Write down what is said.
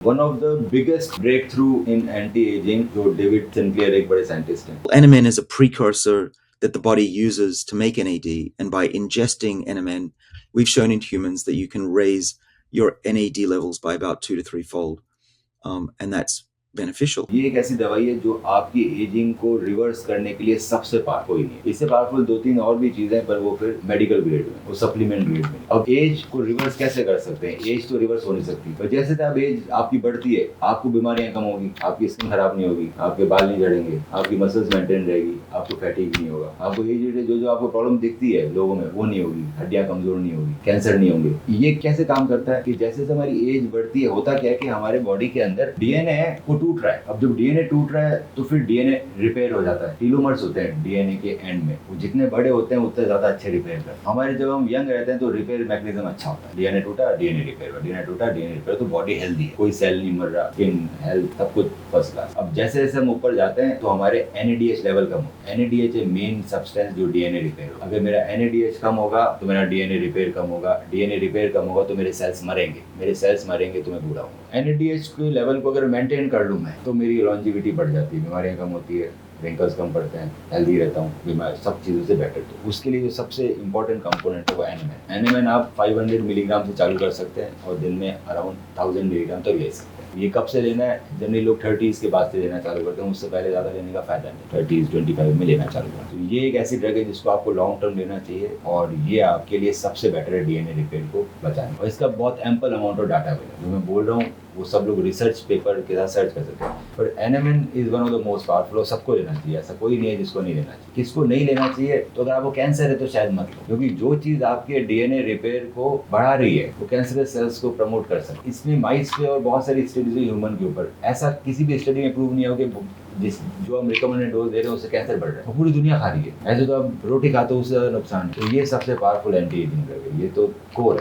One of the biggest breakthrough in anti-aging, जो David Sinclair एक बड़े साइंटिस्ट हैं. NMN is a precursor that the body uses to make NAD, and by ingesting NMN, we've shown in humans that you can raise your NAD levels by about 2 to 3 fold, and that's beneficial. ये एक ऐसी दवाई है जो आपकी ageing को reverse करने के लिए सबसे पावरफुल कोई नहीं. इससे पावरफुल 2-3 और भी चीजें, पर वो फिर मेडिकल ग्रेड में, वो सप्लीमेंट ग्रेड में. अब एज को रिवर्स कैसे कर सकते हैं? एज तो रिवर्स हो नहीं सकती, पर जैसे तब एज आपकी बढ़ती है, आपको बीमारियां कम होगी, आपकी स्किन खराब नहीं होगी, आपके बाल नहीं झड़ेंगे, आपकी मसल्स मेंटेन रहेगी, आपको फैटिग नहीं होगा, आपको एज जो आपको प्रॉब्लम दिखती है लोगों में वो नहीं होगी, हड्डियां कमजोर नहीं होगी, कैंसर नहीं होंगे. ये कैसे काम करता है कि जैसे हमारी एज बढ़ती है, होता क्या है कि हमारे बॉडी के अंदर डीएनए को टूट रहा है. अब जब डीएनए टूट रहा है तो फिर डीएनए रिपेयर हो जाता है. टीलोमर्स होते हैं डीएनए के एंड में, वो जितने बड़े होते हैं उतने ज्यादा अच्छे रिपेयर करते हैं. हमारे जब हम यंग रहते हैं तो रिपेयर मैकेनिज्म अच्छा होता है. डीएनए टूटा, डीएनए रिपेयर हुआ, डीएनए टूटा, डीएनए रिपेयर, तो बॉडी हेल्दी है, कोई सेल नहीं मर रहा, स्किन हेल्थ सब कुछ फर्स्ट क्लास. अब जैसे जैसे हम ऊपर जाते हैं तो हमारे एनएडीएच लेवल कम हो. एनएडीएच है मेन सब्सटेंस जो डीएनए रिपेयर हो. अगर मेरा एनएडीएच कम होगा तो मेरा डीएनए रिपेयर कम होगा. डीएनए रिपेयर कम होगा तो मेरे सेल्स मरेंगे. मेरे सेल्स मरेंगे तो मैं बूढ़ा हूँ. एनएडीएच के लेवल को अगर मेंटेन कर लूँ मैं, तो मेरी लॉन्जिविटी बढ़ जाती है, बीमारियां कम होती है, रिंकल्स कम पड़ते हैं, हेल्दी रहता हूँ, बीमार सब चीज़ों से बेटर. तो उसके लिए जो सबसे इंपॉर्टेंट कंपोनेंट है वो एनएमएन. एनएमएन आप 500 मिलीग्राम से चालू कर सकते हैं और दिन में अराउंड 1000 मिलीग्राम तक ले सकते हैं. ये कब से लेना है? जनरली लोग 30s के बाद से लेना चालू करते हैं, उससे पहले ज़्यादा लेने का फायदा नहीं. 30s 25 में लेना चालू करते हैं. तो ये एक ऐसी ड्रग है जिसको आपको लॉन्ग टर्म लेना चाहिए, और ये आपके लिए सबसे बेटर है डीएनए रिपेयर को बचाने. और इसका बहुत एम्पल अमाउंट ऑफ डाटा मिला. जो मैं बोल रहा हूँ वो सब लोग रिसर्च पेपर के साथ सर्च कर सकते हैं. पर NMN is one of the most powerful, और सबको लेना चाहिए. ऐसा कोई नहीं है जिसको नहीं लेना चाहिए. किसको नहीं लेना चाहिए? तो अगर आपको कैंसर है तो शायद मत लो, क्योंकि जो चीज़ आपके डीएनए रिपेयर को बढ़ा रही है वो कैंसरस सेल्स को प्रमोट कर सकती है. इसमें माइस पे और बहुत सारी स्टडीज हुई ह्यूमन के ऊपर. ऐसा किसी भी स्टडी में प्रूव नहीं हो कि जो हम रिकमेंडेड डोज दे रहे हैं उससे कैंसर बढ़ रहा है. तो पूरी दुनिया खा रही है. ऐसे तो आप रोटी खाते हो उससे ज़्यादा नुकसान है. तो ये सबसे पावरफुल एंटी एजिंग ड्रग है. ये तो कोर है.